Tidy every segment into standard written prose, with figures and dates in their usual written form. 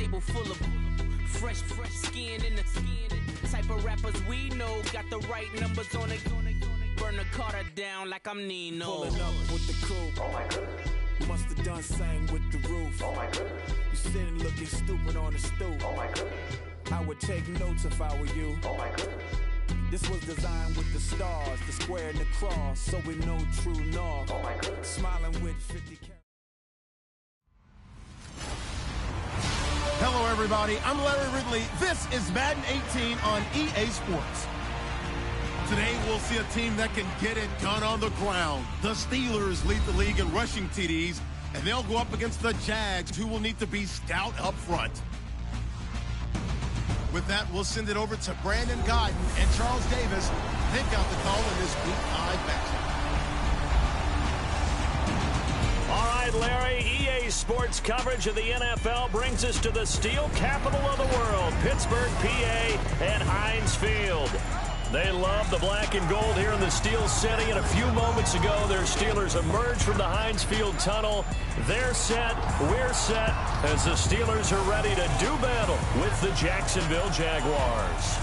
table full of fresh skin in the type of rappers we know. Got the right numbers on it. Burn the Carter down like I'm Nino. Pulling up with the crew. Oh my goodness. Must have done same with the roof. Oh my goodness. You sitting looking stupid on the stoop. Oh my goodness. I would take notes if I were you. Oh my goodness. This was designed with the stars, the square and the cross, so we know true north. Oh my goodness. Smiling with 50 carats. Hello, everybody. I'm Larry Ridley. This is Madden 18 on EA Sports. Today, we'll see a team that can get it done on the ground. The Steelers lead the league in rushing TDs, and they'll go up against the Jags, who will need to be stout up front. With that, we'll send it over to Brandon Godden and Charles Davis. Pick out the call in this Week 5 matchup. All right, Larry, EA Sports coverage of the NFL brings us to the steel capital of the world, Pittsburgh, PA, and Heinz Field. They love the black and gold here in the Steel City, and a few moments ago, their Steelers emerged from the Heinz Field tunnel. They're set, we're set, as the Steelers are ready to do battle with the Jacksonville Jaguars.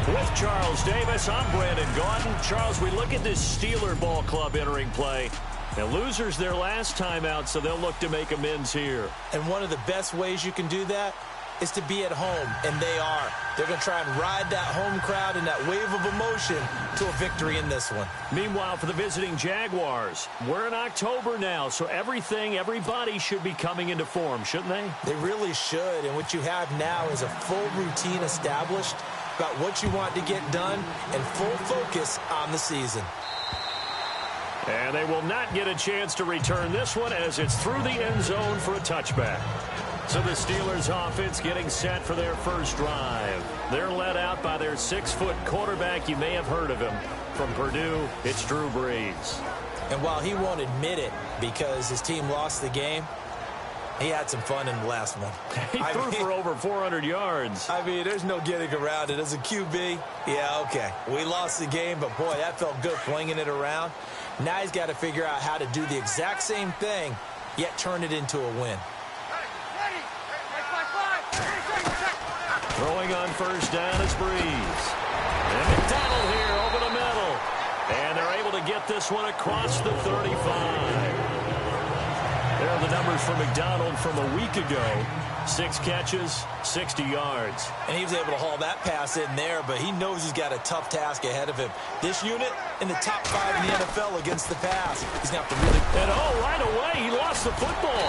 With Charles Davis, I'm Brandon Gaudin. Charles, we look at this Steeler ball club entering play. Now, losers their last time out, so they'll look to make amends here. And one of the best ways you can do that is to be at home, and they are. They're going to try and ride that home crowd and that wave of emotion to a victory in this one. Meanwhile, for the visiting Jaguars, we're in October now, so everybody should be coming into form, shouldn't they? They really should, and what you have now is a full routine established about what you want to get done and full focus on the season. And they will not get a chance to return this one as it's through the end zone for a touchback. So the Steelers offense getting set for their first drive. They're led out by their 6-foot quarterback. You may have heard of him. From Purdue, it's Drew Brees. And while he won't admit it because his team lost the game, he had some fun in the last one. He threw for over 400 yards. I mean, there's no getting around it. As a QB, yeah, okay. We lost the game, but boy, that felt good flinging it around. Now he's got to figure out how to do the exact same thing, yet turn it into a win. Throwing on first down is Brees. And McDonald here over the middle. And they're able to get this one across the 35. There are the numbers for McDonald from a week ago. 6 catches, 60 yards. And he was able to haul that pass in there, but he knows he's got a tough task ahead of him. This unit in the top 5 in the NFL against the pass. He's going to have to really... And right away, he lost the football.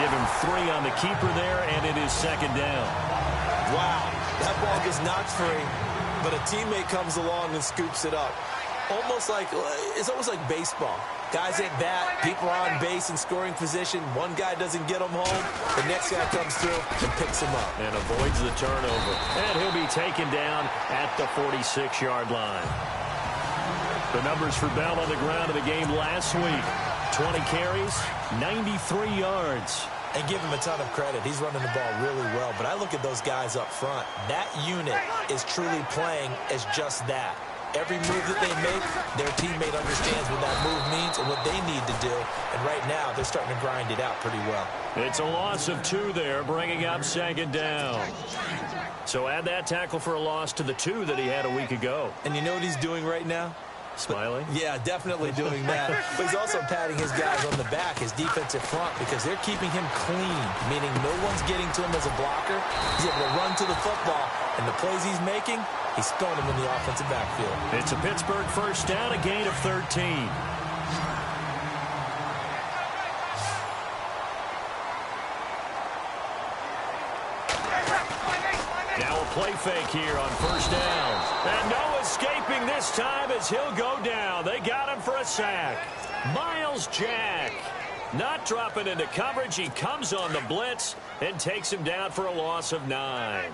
Give him 3 on the keeper there, and it is second down. Wow, that ball gets knocked free, but a teammate comes along and scoops it up. It's almost like baseball. Guys at bat, people are on base in scoring position. One guy doesn't get them home. The next guy comes through and picks him up. And avoids the turnover. And he'll be taken down at the 46-yard line. The numbers for Bell on the ground in the game last week. 20 carries, 93 yards. And give him a ton of credit. He's running the ball really well. But I look at those guys up front. That unit is truly playing as just that. Every move that they make, their teammate understands what that move means and what they need to do. And right now, they're starting to grind it out pretty well. It's a loss of 2 there, bringing up second down. So add that tackle for a loss to the 2 that he had a week ago. And you know what he's doing right now? Smiling? Yeah, definitely doing that. But he's also patting his guys on the back, his defensive front, because they're keeping him clean, meaning no one's getting to him as a blocker. He's able to run to the football, and the plays he's making, he's throwing them in the offensive backfield. It's a Pittsburgh first down, a gain of 13. Now a play fake here on first down. And no escaping this time as he'll go down. They got him for a sack. Miles Jack not dropping into coverage. He comes on the blitz and takes him down for a loss of 9.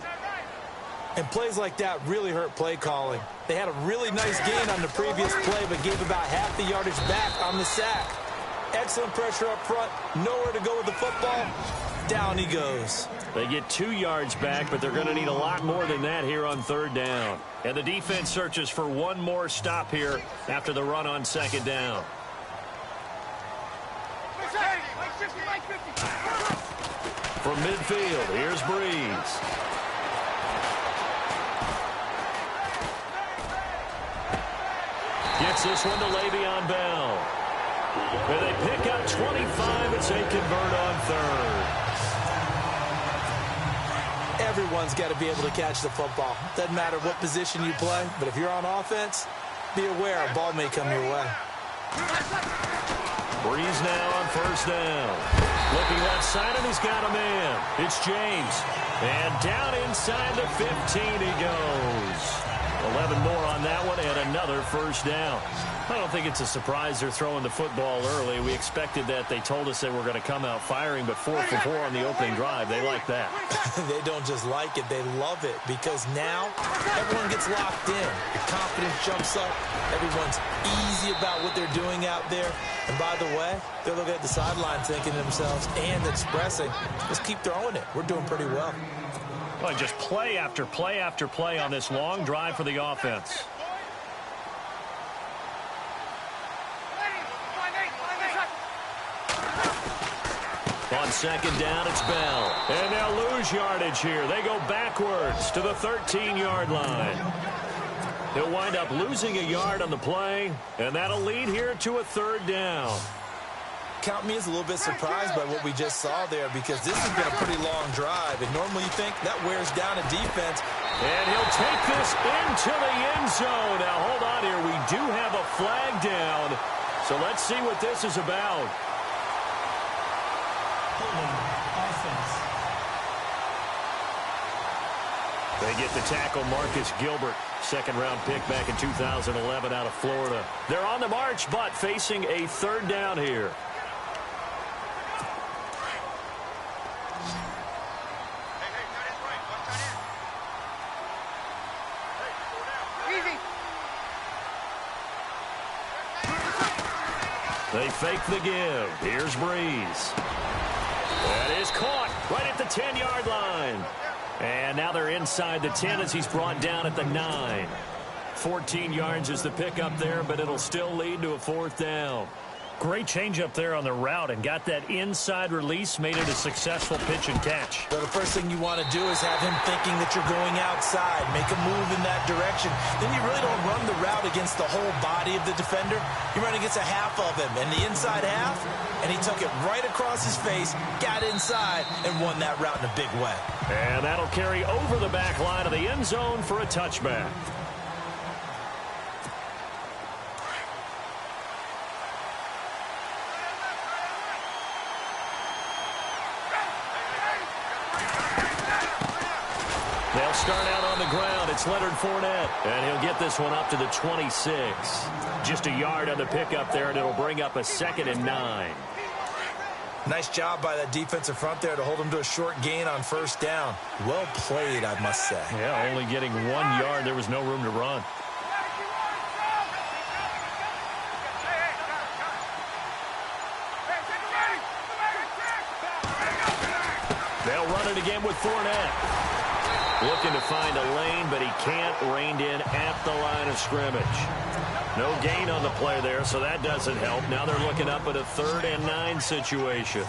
And plays like that really hurt play calling. They had a really nice gain on the previous play, but gave about half the yardage back on the sack. Excellent pressure up front. Nowhere to go with the football. Down he goes. They get 2 yards back, but they're going to need a lot more than that here on third down. And the defense searches for one more stop here after the run on second down. From midfield, here's Breeze. Gets this one to Le'Veon Bell. And they pick up 25 as they convert on third. Everyone's got to be able to catch the football. Doesn't matter what position you play, but if you're on offense, be aware a ball may come your way. Breeze now on first down. Looking left side, and he's got a man. It's James. And down inside the 15 he goes. 11 more on that one, and another first down. I don't think it's a surprise they're throwing the football early. We expected that. They told us they were going to come out firing, but 4 for 4 on the opening drive. They like that. They don't just like it, they love it, because now everyone gets locked in. The confidence jumps up. Everyone's easy about what they're doing out there. And by the way, they're looking at the sideline thinking to themselves and expressing, let's keep throwing it. We're doing pretty well. Well, just play after play after play on this long drive for the offense. On second down, it's Bell. And they'll lose yardage here. They go backwards to the 13-yard line. They'll wind up losing a yard on the play, and that'll lead here to a third down. Count me as a little bit surprised by what we just saw there, because this has been a pretty long drive, and normally you think that wears down a defense. And he'll take this into the end zone. Now, hold on here. We do have a flag down, so let's see what this is about. They get the tackle, Marcus Gilbert, second-round pick back in 2011 out of Florida. They're on the march, but facing a third down here. They fake the give. Here's Breeze. That is caught right at the 10-yard line. And now they're inside the 10 as he's brought down at the 9. 14 yards is the pickup there, but it'll still lead to a fourth down. Great change up there on the route and got that inside release, made it a successful pitch and catch. So the first thing you want to do is have him thinking that you're going outside, make a move in that direction. Then you really don't run the route against the whole body of the defender. You run against a half of him, and the inside half, and he took it right across his face, got inside, and won that route in a big way. And that'll carry over the back line of the end zone for a touchback. They'll start out on the ground. It's Leonard Fournette, and he'll get this one up to the 26. Just a yard on the pickup there, and it'll bring up a 2nd and 9. Nice job by that defensive front there to hold him to a short gain on first down. Well played, I must say. Yeah, only getting 1 yard. There was no room to run. They'll run it again with Fournette. Looking to find a lane, but he can't. Reined in at the line of scrimmage. No gain on the play there, so that doesn't help. Now they're looking up at a 3rd and 9 situation.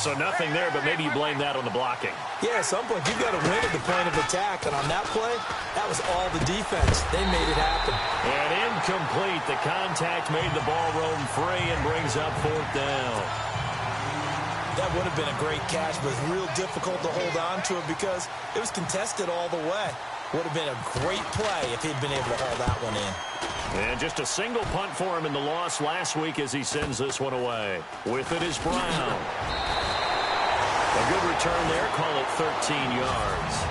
So nothing there, but maybe you blame that on the blocking. Yeah, at some point you've got to win at the point of attack, and on that play, that was all the defense. They made it happen. And incomplete. The contact made the ball roam free and brings up 4th down. That would have been a great catch, but real difficult to hold on to it because it was contested all the way. Would have been a great play if he'd been able to haul that one in. And just a single punt for him in the loss last week as he sends this one away. With it is Brown. A good return there. Call it 13 yards.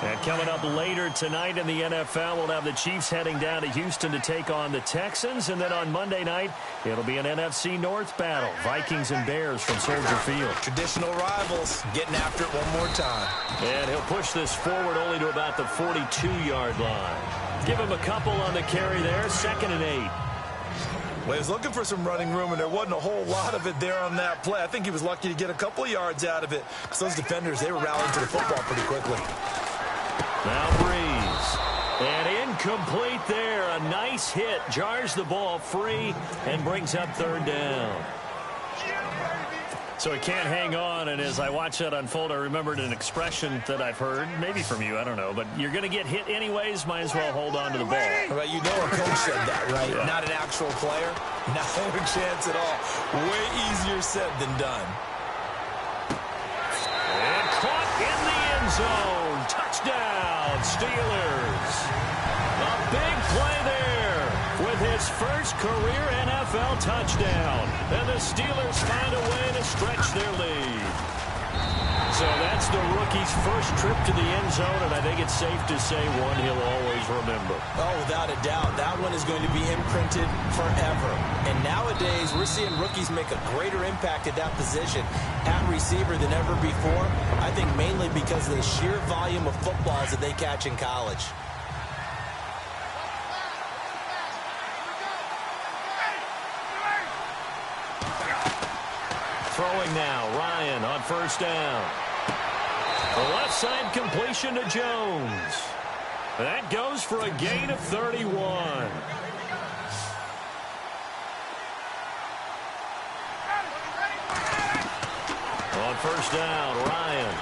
And coming up later tonight in the NFL, we'll have the Chiefs heading down to Houston to take on the Texans. And then on Monday night, it'll be an NFC North battle. Vikings and Bears from Soldier Field. Traditional rivals getting after it one more time. And he'll push this forward only to about the 42-yard line. Give him a couple on the carry there. 2nd and 8. Well, he was looking for some running room, and there wasn't a whole lot of it there on that play. I think he was lucky to get a couple of yards out of it because those defenders, they were rallying to the football pretty quickly. Now Breeze. And incomplete there. A nice hit. Jars the ball free and brings up 3rd down. So he can't hang on, and as I watch that unfold, I remembered an expression that I've heard, maybe from you, I don't know, but you're going to get hit anyways, might as well hold on to the ball. Well, you know a coach said that, right? Yeah. Not an actual player. Not a chance at all. Way easier said than done. And caught in the end zone. Touchdown, Steelers. A big play there with his first career NFL touchdown. And the Steelers find a way to stretch their lead. So that's the rookie's first trip to the end zone, and I think it's safe to say one he'll always remember. Oh, without a doubt. That one is going to be imprinted forever. And nowadays, we're seeing rookies make a greater impact at that position at receiver than ever before. I think mainly because of the sheer volume of footballs that they catch in college. Throwing now, Ryan on first down. The left side completion to Jones. That goes for a gain of 31. On first down, Ryan.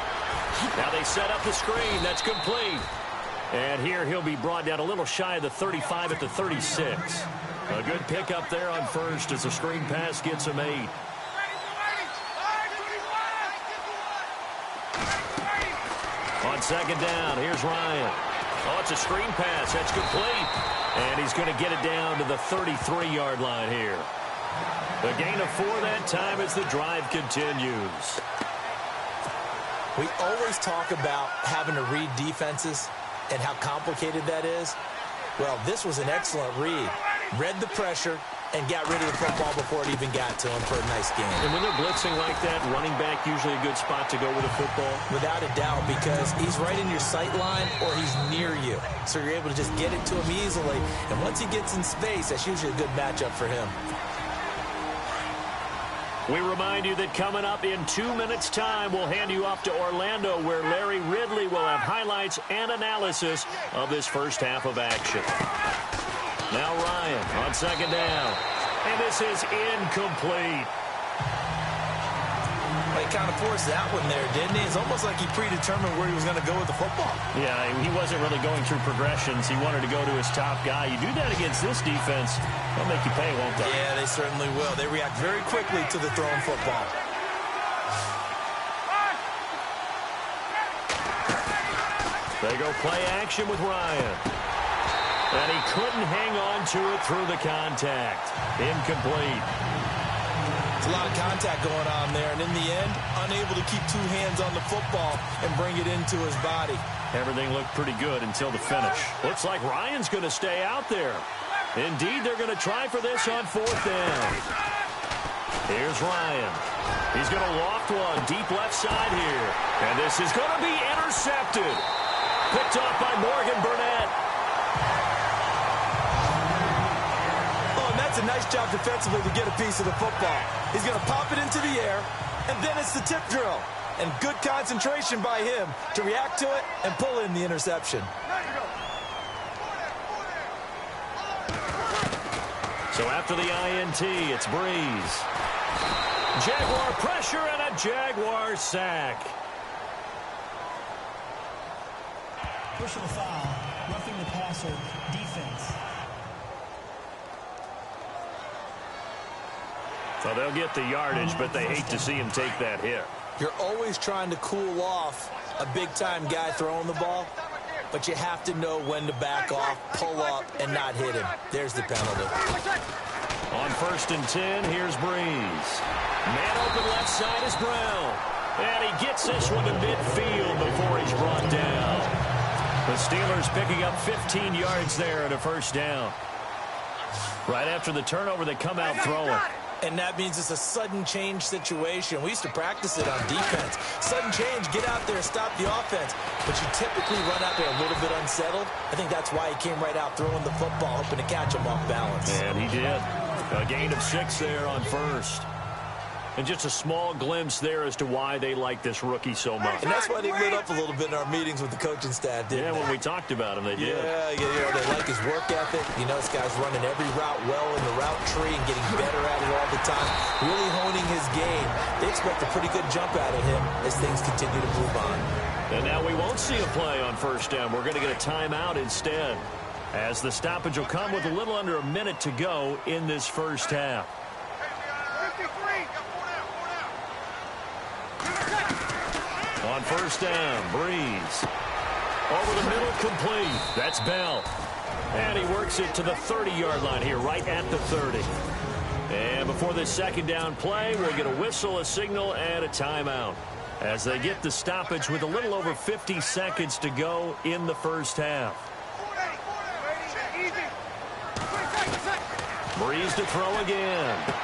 Now they set up the screen. That's complete. And here he'll be brought down a little shy of the 35 at the 36. A good pickup there on first as the screen pass gets him 8. On second down, here's Ryan. Oh, it's a screen pass. That's complete. And he's going to get it down to the 33-yard line here. The gain of 4 that time as the drive continues. We always talk about having to read defenses and how complicated that is. Well, this was an excellent read. Read the pressure and got rid of the football before it even got to him for a nice game. And when they're blitzing like that, running back usually a good spot to go with a football? Without a doubt, because he's right in your sight line or he's near you. So you're able to just get it to him easily. And once he gets in space, that's usually a good matchup for him. We remind you that coming up in 2 minutes' time, we'll hand you off to Orlando, where Larry Ridley will have highlights and analysis of this first half of action. Now Ryan on second down. And this is incomplete. He kind of forced that one there, didn't he? It's almost like he predetermined where he was going to go with the football. Yeah, he wasn't really going through progressions. He wanted to go to his top guy. You do that against this defense, they'll make you pay, won't they? Yeah, they certainly will. They react very quickly to the thrown football. They go play action with Ryan. And he couldn't hang on to it through the contact. Incomplete. It's a lot of contact going on there, and in the end, unable to keep 2 hands on the football and bring it into his body. Everything looked pretty good until the finish. Looks like Ryan's going to stay out there. Indeed, they're going to try for this on 4th down. Here's Ryan. He's going to loft one deep left side here. And this is going to be intercepted. Picked off by Morgan Burnett. That's a nice job defensively to get a piece of the football. He's going to pop it into the air, and then it's the tip drill. And good concentration by him to react to it and pull in the interception. So after the INT, it's Breeze. Jaguar pressure and a Jaguar sack. Personal foul, roughing the passer, defense. So they'll get the yardage, but they hate to see him take that hit. You're always trying to cool off a big-time guy throwing the ball, but you have to know when to back off, pull up, and not hit him. There's the penalty. On 1st and 10, here's Breeze. Man open left side is Brown. And he gets this one to midfield before he's brought down. The Steelers picking up 15 yards there at a first down. Right after the turnover, they come out throwing. And that means it's a sudden change situation. We used to practice it on defense. Sudden change, get out there, stop the offense. But you typically run out there a little bit unsettled. I think that's why he came right out throwing the football, hoping to catch him off balance. And he did. A gain of 6 there on first. And just a small glimpse there as to why they like this rookie so much. And that's why they lit up a little bit in our meetings with the coaching staff, didn't they? When we talked about him, they did. Yeah, they like his work ethic. You know, this guy's running every route well in the route tree and getting better at it all the time, really honing his game. They expect a pretty good jump out of him as things continue to move on. And now we won't see a play on first down. We're going to get a timeout instead, as the stoppage will come with a little under a minute to go in this first half. On first down, Breeze. Over the middle, complete. That's Bell. And he works it to the 30-yard line here, right at the 30. And before this second down play, we'll get a whistle, a signal, and a timeout, as they get the stoppage with a little over 50 seconds to go in the first half. Breeze to throw again.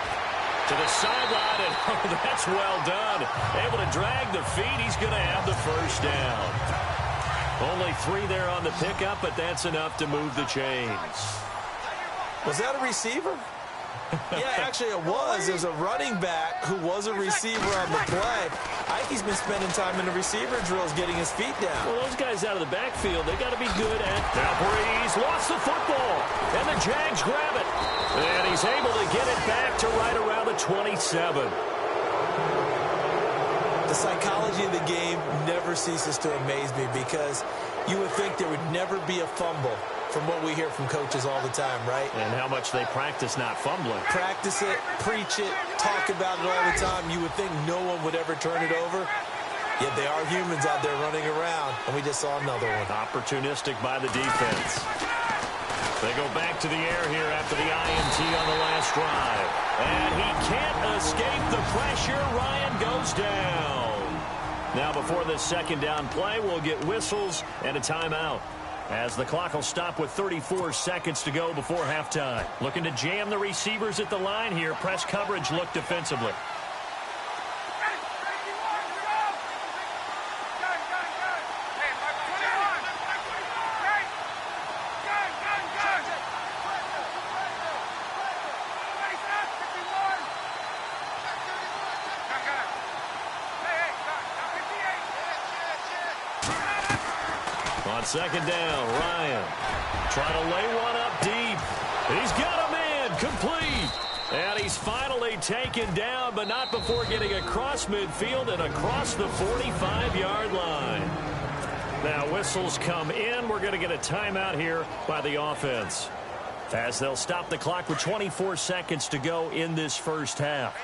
To the sideline, and oh, that's well done. Able to drag the feet. He's going to have the first down. Only 3 there on the pickup, but that's enough to move the chains. Was that a receiver? Yeah, actually it was. There's a running back who was a receiver on the play. I think he's been spending time in the receiver drills getting his feet down. Well, those guys out of the backfield, they got to be good at. Now Breeze lost the football, and the Jags grab it. And he's able to get it back to right around the 27. The psychology of the game never ceases to amaze me, because you would think there would never be a fumble from what we hear from coaches all the time, right? And how much they practice not fumbling. Practice it, preach it, talk about it all the time. You would think no one would ever turn it over. Yet they are humans out there running around, and we just saw another one. Opportunistic by the defense. They go back to the air here after the INT on the last drive. And he can't escape the pressure. Ryan goes down. Now before this second down play, we'll get whistles and a timeout, as the clock will stop with 34 seconds to go before halftime. Looking to jam the receivers at the line here. Press coverage look defensively. On second down, Ryan trying to lay one up deep. He's got a man, complete. And he's finally taken down, but not before getting across midfield and across the 45-yard line. Now whistles come in. We're going to get a timeout here by the offense, as they'll stop the clock with 24 seconds to go in this first half.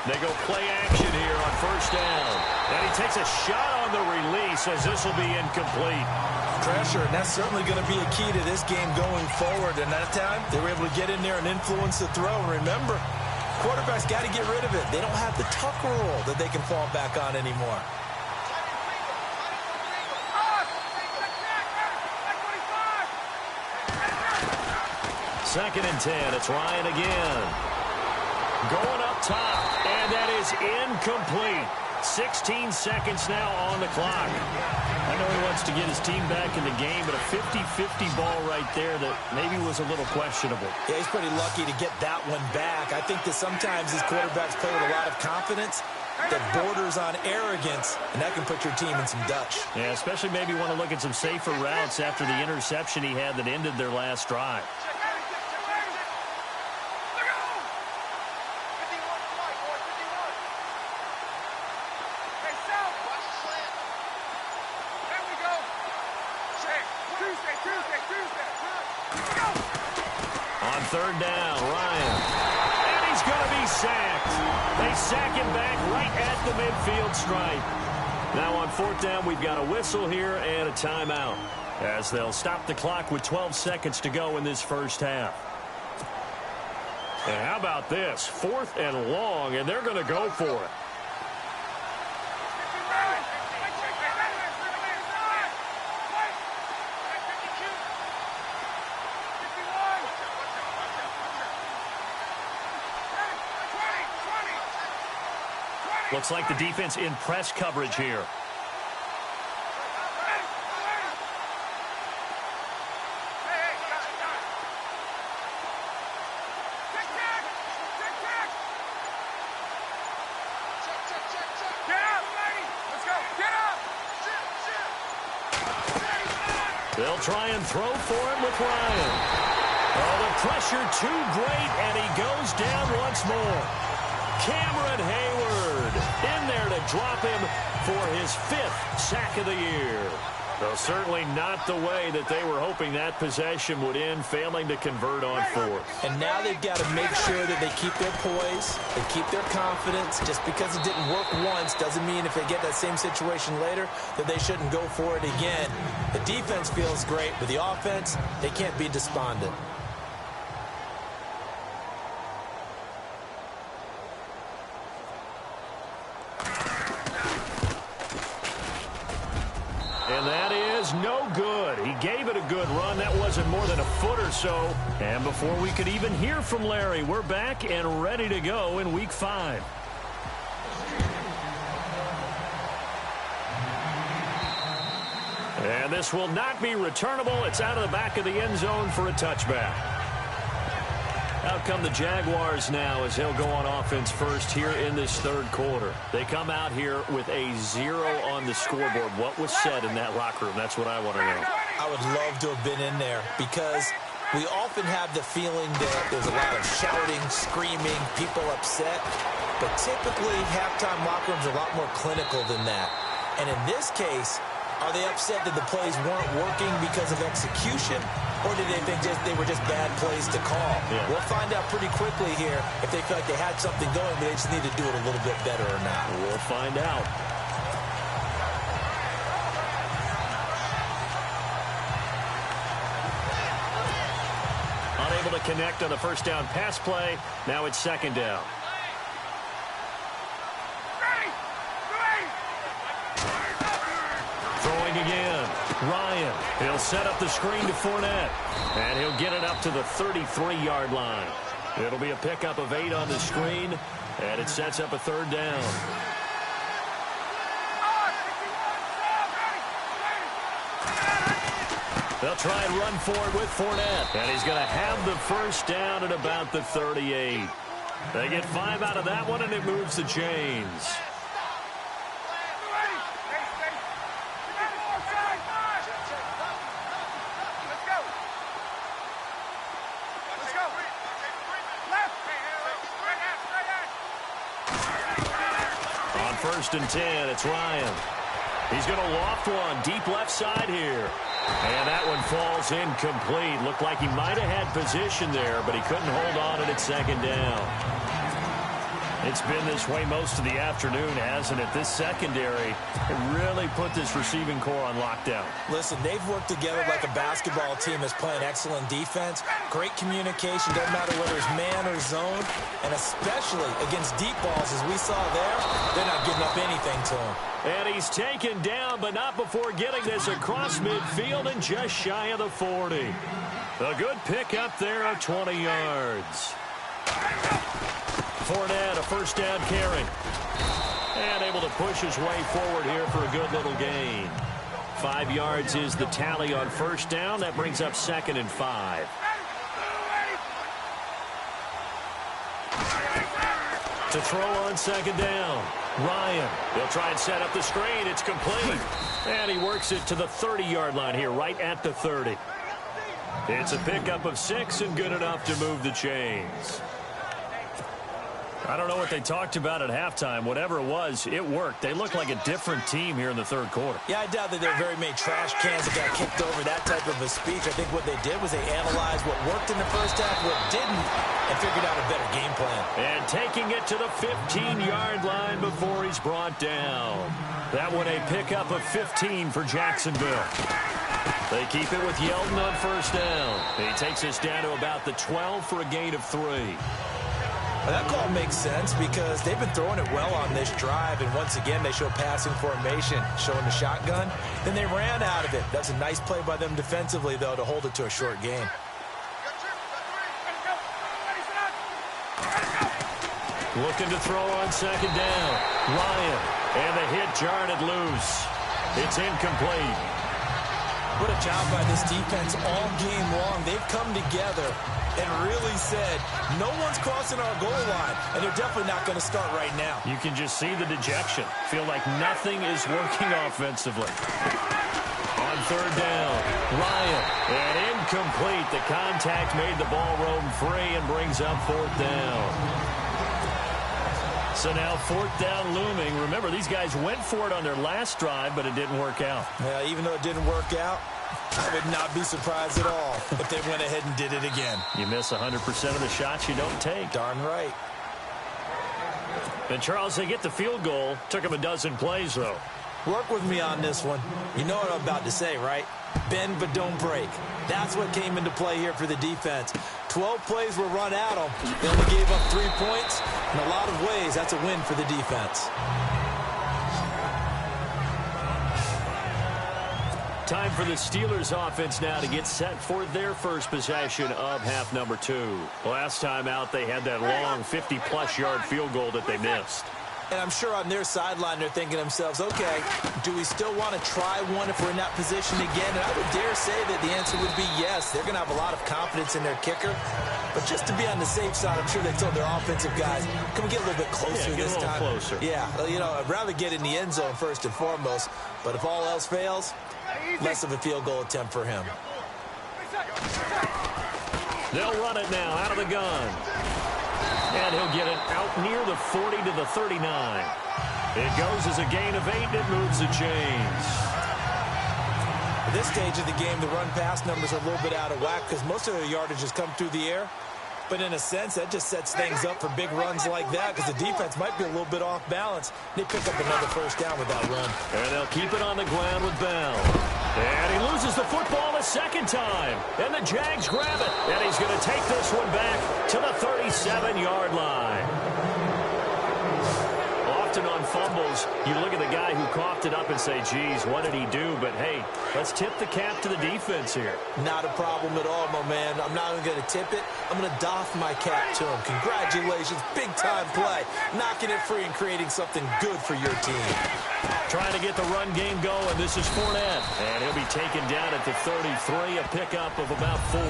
They go play action here on first down. And he takes a shot on the release, as this will be incomplete. Pressure, and that's certainly going to be a key to this game going forward. And that time, they were able to get in there and influence the throw. And remember, quarterbacks got to get rid of it. They don't have the tuck rule that they can fall back on anymore. Second and 10. It's Ryan again. Going up top, and that is incomplete. 16 seconds now on the clock. I know he wants to get his team back in the game, but a 50-50 ball right there that maybe was a little questionable. Yeah, he's pretty lucky to get that one back. I think that sometimes these quarterbacks play with a lot of confidence that borders on arrogance, and that can put your team in some Dutch. Yeah, especially maybe want to look at some safer routes after the interception he had that ended their last drive. On third down, Ryan. And he's going to be sacked. They sack him back right at the midfield stripe. Now on fourth down, we've got a whistle here and a timeout, as they'll stop the clock with 12 seconds to go in this first half. And how about this? 4th and long, and they're going to go for it. Looks like the defense in press coverage here. They'll try and throw for it with Ryan. Oh, the pressure too great, and he goes down once more. Cameron Hayward in there to drop him for his 5th sack of the year. Well, certainly not the way that they were hoping that possession would end, failing to convert on 4th. And now they've got to make sure that they keep their poise, they keep their confidence. Just because it didn't work once doesn't mean if they get that same situation later that they shouldn't go for it again. The defense feels great, but the offense, they can't be despondent. And that is no good. He gave it a good run. That wasn't more than a foot or so. And before we could even hear from Larry, we're back and ready to go in Week 5. And this will not be returnable. It's out of the back of the end zone for a touchback. Out come the Jaguars now as they'll go on offense first here in this 3rd quarter. They come out here with a 0 on the scoreboard. What was said in that locker room? That's what I want to know. I would love to have been in there because we often have the feeling that there's a lot of shouting, screaming, people upset. But typically, halftime locker rooms are a lot more clinical than that. And in this case, are they upset that the plays weren't working because of execution? Or did they think they were just bad plays to call? Yeah. We'll find out pretty quickly here if they feel like they had something going, but they just need to do it a little bit better or not. We'll find out. Unable to connect on the first down pass play. Now it's 2nd down. Throwing again. Ryan, he'll set up the screen to Fournette, and he'll get it up to the 33-yard line. It'll be a pickup of 8 on the screen, and it sets up a 3rd down. They'll try and run for it with Fournette, and he's going to have the first down at about the 38. They get 5 out of that one, and it moves the chains. First and 10, it's Ryan. He's going to loft one deep left side here. And that one falls incomplete. Looked like he might have had position there, but he couldn't hold on at 2nd down. It's been this way most of the afternoon, hasn't it? This secondary really put this receiving core on lockdown. Listen, they've worked together like a basketball team that's playing excellent defense. Great communication, doesn't matter whether it's man or zone. And especially against deep balls, as we saw there, they're not giving up anything to him. And he's taken down, but not before getting this across midfield and just shy of the 40. A good pickup there of 20 yards. Fournette, a first down carry. And able to push his way forward here for a good little gain. 5 yards is the tally on first down. That brings up 2nd and 5. To throw on 2nd down. Ryan, he'll try and set up the screen. It's complete. And he works it to the 30-yard line here, right at the 30. It's a pickup of 6 and good enough to move the chains. I don't know what they talked about at halftime. Whatever it was, it worked. They look like a different team here in the 3rd quarter. Yeah, I doubt that there are very many trash cans that got kicked over, that type of a speech. I think what they did was they analyzed what worked in the first half, what didn't, and figured out a better game plan. And taking it to the 15-yard line before he's brought down. That one a pickup of 15 for Jacksonville. They keep it with Yeldon on first down. He takes us down to about the 12 for a gain of 3. That call makes sense because they've been throwing it well on this drive, and once again they show passing formation, showing the shotgun. Then they ran out of it. That's a nice play by them defensively, though, to hold it to a short gain. Looking to throw on 2nd down. Ryan, and the hit jarred it loose. It's incomplete. What a job by this defense all game long. They've come together and really said, no one's crossing our goal line, and they're definitely not going to start right now. You can just see the dejection. Feel like nothing is working offensively. On On third down, Ryan. And incomplete. The contact made the ball roam free and brings up fourth down. So now fourth down looming. Remember, these guys went for it on their last drive, but it didn't work out. Yeah, even though it didn't work out, I would not be surprised at all if they went ahead and did it again. You miss 100% of the shots you don't take. Darn right. And, Charles, they get the field goal. Took them a dozen plays, though. Work with me on this one. You know what I'm about to say, right? Bend but don't break. That's what came into play here for the defense. 12 plays were run at them. They only gave up 3 points. In a lot of ways, that's a win for the defense. Time for the Steelers offense now to get set for their first possession of half number 2. Last time out, they had that long 50-plus yard field goal that they missed. And I'm sure on their sideline they're thinking to themselves, okay, do we still want to try one if we're in that position again? And I would dare say that the answer would be yes. They're going to have a lot of confidence in their kicker. But just to be on the safe side, I'm sure they told their offensive guys, can we get a little bit closer this time? Closer. Yeah, you know, I'd rather get in the end zone first and foremost. But if all else fails, less of a field goal attempt for him. They'll run it now out of the gun. And he'll get it out near the 40 to the 39. It goes as a gain of 8, and it moves the chains. At this stage of the game, the run-pass numbers are a little bit out of whack because most of their yardage has come through the air. But in a sense, that just sets things up for big runs like that because the defense might be a little bit off balance. They pick up another first down with that run. And they'll keep it on the ground with Bell. And he loses the football a second time. And the Jags grab it. And he's going to take this one back to the 37-yard line. Often on fumbles, you look at the guy who coughed it up and say, geez, what did he do? But, hey, let's tip the cap to the defense here. Not a problem at all, my man. I'm not even going to tip it. I'm going to doff my cap to him. Congratulations. Big-time play. Knocking it free and creating something good for your team. Trying to get the run game going. This is Fournette. And he'll be taken down at the 33, a pickup of about 4.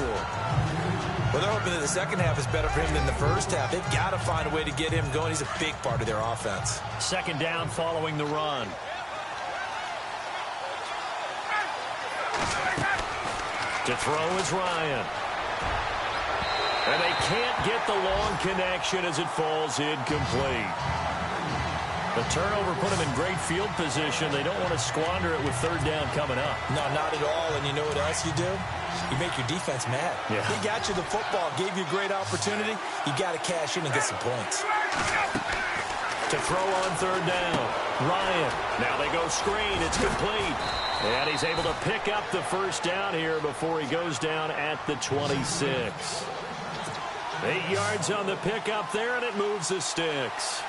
Well, they're hoping that the second half is better for him than the first half. They've got to find a way to get him going. He's a big part of their offense. Second down following the run. To throw is Ryan. And they can't get the long connection as it falls incomplete. The turnover put them in great field position. They don't want to squander it with third down coming up. No, not at all. And you know what else you do? You make your defense mad. Yeah. They got you the football, gave you a great opportunity. You got to cash in and get some points. To throw on third down, Ryan. Now they go screen. It's complete. And he's able to pick up the first down here before he goes down at the 26. 8 yards on the pickup there, and it moves the sticks.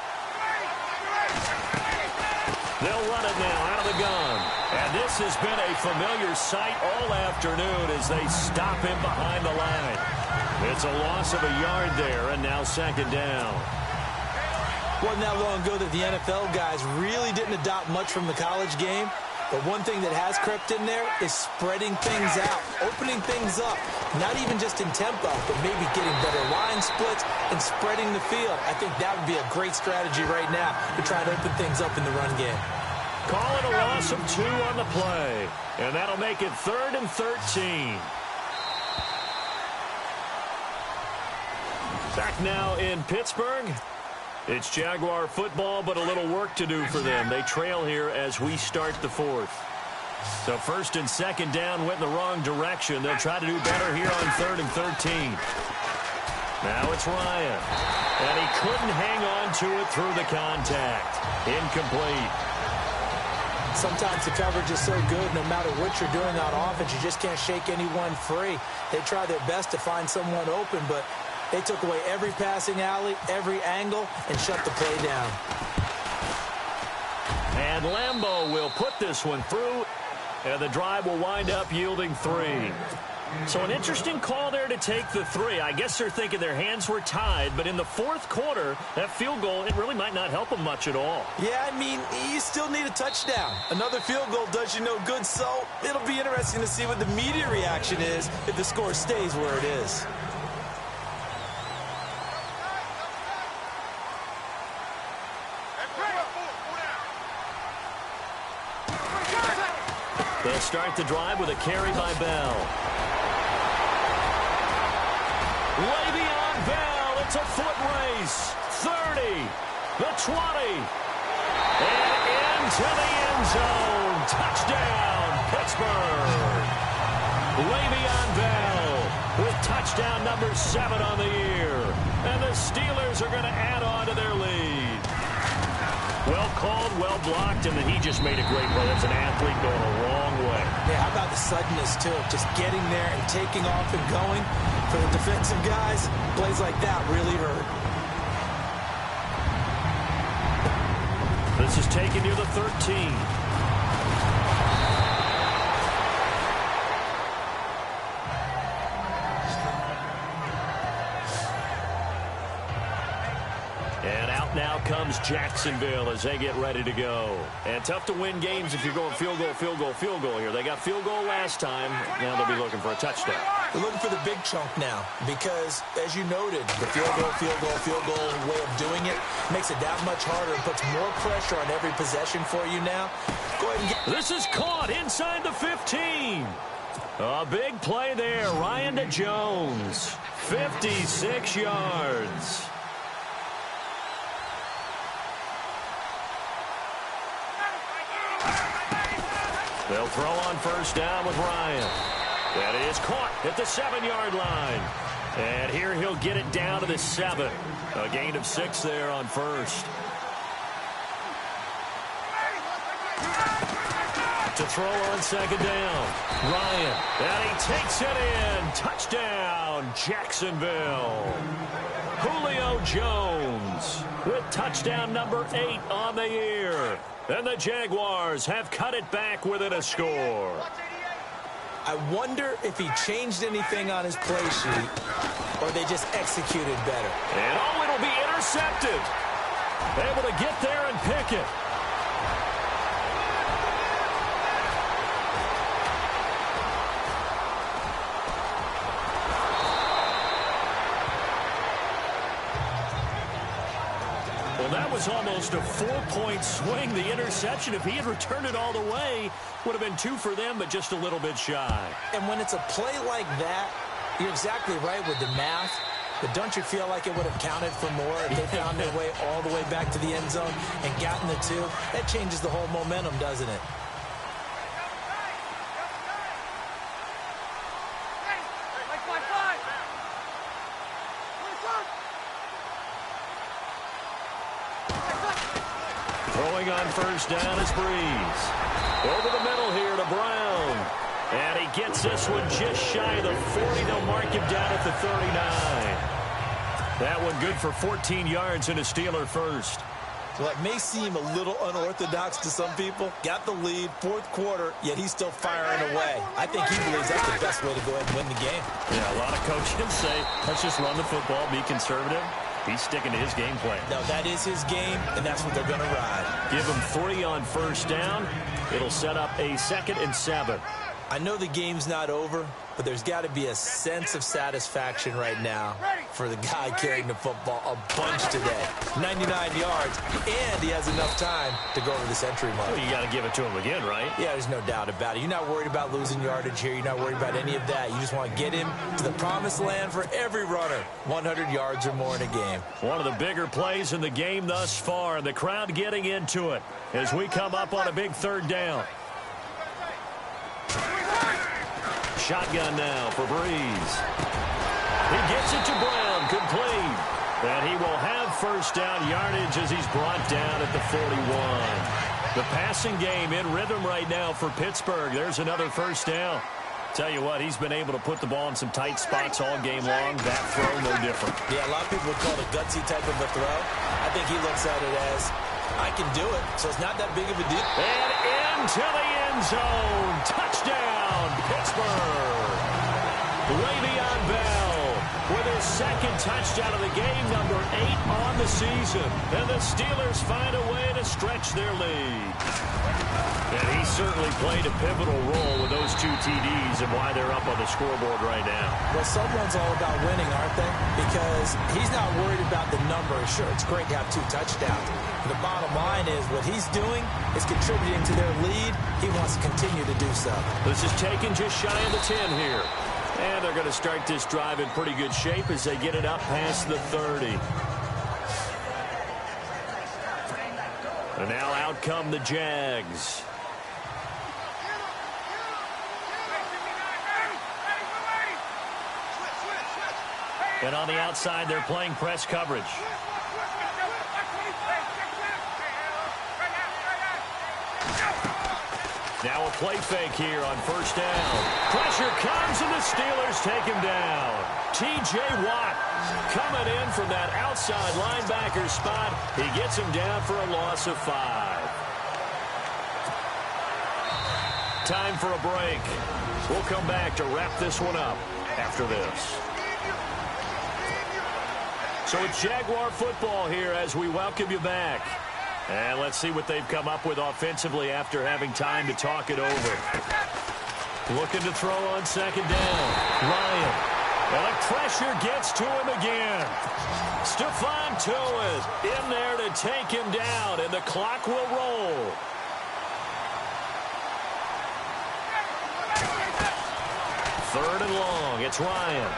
They'll run it now out of the gun. And this has been a familiar sight all afternoon as they stop him behind the line. It's a loss of a yard there, and now second down. Wasn't that long ago that the NFL guys really didn't adopt much from the college game. But one thing that has crept in there is spreading things out, opening things up. Not even just in tempo, but maybe getting better line splits and spreading the field. I think that would be a great strategy right now to try to open things up in the run game. Call it a loss of 2 on the play. And that'll make it 3rd and 13. Back now in Pittsburgh. It's Jaguar football, but a little work to do for them. They trail here as we start the 4th. So first and second down went in the wrong direction. They'll try to do better here on 3rd and 13. Now it's Ryan. And he couldn't hang on to it through the contact. Incomplete. Sometimes the coverage is so good, no matter what you're doing on offense, you just can't shake anyone free. They try their best to find someone open, but they took away every passing alley, every angle, and shut the play down. And Lambeau will put this one through, and the drive will wind up yielding 3. So an interesting call there to take the 3. I guess they're thinking their hands were tied, but in the 4th quarter, that field goal, it really might not help them much at all. Yeah, I mean, you still need a touchdown. Another field goal does you no good, so it'll be interesting to see what the media reaction is if the score stays where it is. They'll start the drive with a carry by Bell. Le'Veon Bell, it's a foot race. 30, the 20, and into the end zone. Touchdown, Pittsburgh. Le'Veon Bell with touchdown number 7 on the year. And the Steelers are going to add on to their lead. Well called, well blocked, and then he just made a great play. That's an athlete going a long way. Yeah, how about the suddenness, too? Just getting there and taking off and going. For the defensive guys, plays like that really hurt. This is taken near the 13. And out now comes Jacksonville as they get ready to go. And tough to win games if you're going field goal, field goal, field goal here. They got field goal last time. Now they'll be looking for a touchdown. They're looking for the big chunk now because, as you noted, the field goal, field goal, field goal way of doing it makes it that much harder and puts more pressure on every possession for you now. Go ahead and get... This is caught inside the 15. A big play there. Ryan to Jones. 56 yards. They'll throw on first down with Ryan. That is caught at the 7-yard line. And here he'll get it down to the 7. A gain of 6 there on first. To throw on second down. Ryan. And he takes it in. Touchdown, Jacksonville. Julio Jones with touchdown number 8 on the year. And the Jaguars have cut it back within a score. I wonder if he changed anything on his play sheet or they just executed better. And oh, it'll be intercepted. Able to get there and pick it. Well, that was almost a 4-point swing. The interception, if he had returned it all the way, would have been 2 for them, but just a little bit shy. And when it's a play like that, you're exactly right with the math. But don't you feel like it would have counted for more if they found their way all the way back to the end zone and gotten the 2? That changes the whole momentum, doesn't it? Throwing on first down is Breeze. Over the middle here to Brown. And he gets this one just shy of the 40. They'll mark him down at the 39. That one good for 14 yards and a Steeler first. Well, it may seem a little unorthodox to some people. Got the lead, 4th quarter, yet he's still firing away. I think he believes that's the best way to go ahead and win the game. Yeah, a lot of coaches say, let's just run the football, be conservative. He's sticking to his game plan. No, that is his game, and that's what they're going to ride. Give him 3 on first down. It'll set up a 2nd and 7. I know the game's not over, but there's got to be a sense of satisfaction right now for the guy carrying the football a bunch today. 99 yards, and he has enough time to go over the century mark. Well, you got to give it to him again, right? Yeah, there's no doubt about it. You're not worried about losing yardage here. You're not worried about any of that. You just want to get him to the promised land for every runner. 100 yards or more in a game. One of the bigger plays in the game thus far, and the crowd getting into it as we come up on a big 3rd down. Shotgun now for Breeze. He gets it to Brown, complete. And he will have first down yardage as he's brought down at the 41. The passing game in rhythm right now for Pittsburgh. There's another first down. Tell you what, he's been able to put the ball in some tight spots all game long. That throw, no different. Yeah, a lot of people would call it a gutsy type of a throw. I think he looks at it as, I can do it, so it's not that big of a deal. And into the end zone. Touchdown, Pittsburgh. Le'Veon Bell with his second touchdown of the game, number 8 on the season. And the Steelers find a way to stretch their lead. And he certainly played a pivotal role with those 2 TDs and why they're up on the scoreboard right now. Well, someone's all about winning, aren't they? Because he's not worried about the number. Sure, it's great to have 2 touchdowns. But the bottom line is what he's doing is contributing to their lead. He wants to continue to do so. This is taken just shy of the 10 here. And they're going to start this drive in pretty good shape as they get it up past the 30. And now out come the Jags. And on the outside, they're playing press coverage. Now a play fake here on first down. Pressure comes, and the Steelers take him down. T.J. Watt coming in from that outside linebacker spot. He gets him down for a loss of 5. Time for a break. We'll come back to wrap this one up after this. So it's Jaguar football here as we welcome you back. And let's see what they've come up with offensively after having time to talk it over. Looking to throw on second down. Ryan. And the pressure gets to him again. Stephon Tuitt in there to take him down, and the clock will roll. Third and long. It's Ryan.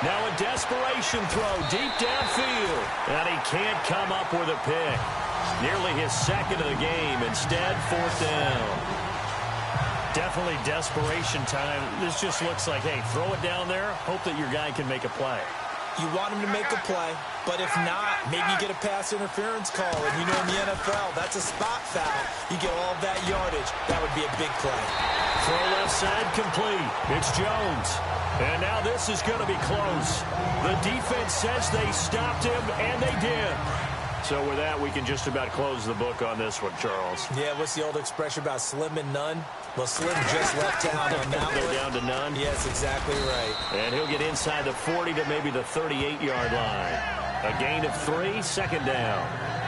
Now a desperation throw deep downfield. And he can't come up with a pick. Nearly his second of the game. Instead, fourth down. Definitely desperation time. This just looks like, hey, throw it down there. Hope that your guy can make a play. You want him to make a play, but if not, maybe you get a pass interference call. And you know in the NFL, that's a spot foul. You get all that yardage. That would be a big play. Throw left side complete. It's Jones. And now this is going to be close. The defense says they stopped him, and they did. So with that, we can just about close the book on this one, Charles. Yeah, what's the old expression about slim and none? Well, Slim just left town on that one. They're down to none? Yes, exactly right. And he'll get inside the 40 to maybe the 38-yard line. A gain of 3, second down.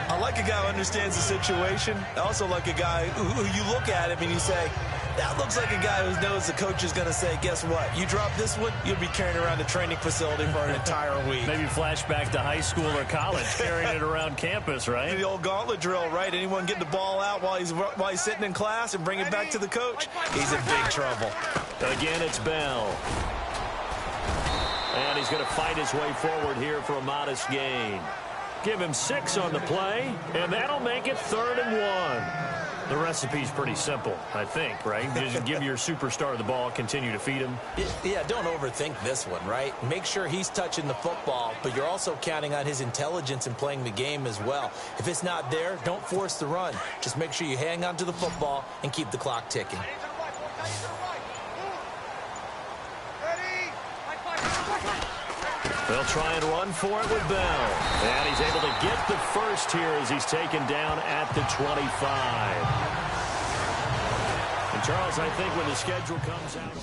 I like a guy who understands the situation. I also like a guy who you look at him and you say, that looks like a guy who knows the coach is going to say, guess what? You drop this one, you'll be carrying around the training facility for an entire week. Maybe flashback to high school or college, carrying it around campus, right? The old gauntlet drill, right? Anyone getting the ball out while he's sitting in class and bring it back to the coach? He's in big trouble. Again, it's Bell. And he's going to fight his way forward here for a modest gain. Give him 6 on the play, and that'll make it 3rd and 1. The recipe's pretty simple, I think, right? Just give your superstar the ball, continue to feed him. Yeah, don't overthink this one, right? Make sure he's touching the football, but you're also counting on his intelligence in playing the game as well. If it's not there, don't force the run. Just make sure you hang on to the football and keep the clock ticking. They'll try and run for it with Bell. And he's able to get the first here as he's taken down at the 25. And Charles, I think when the schedule comes out...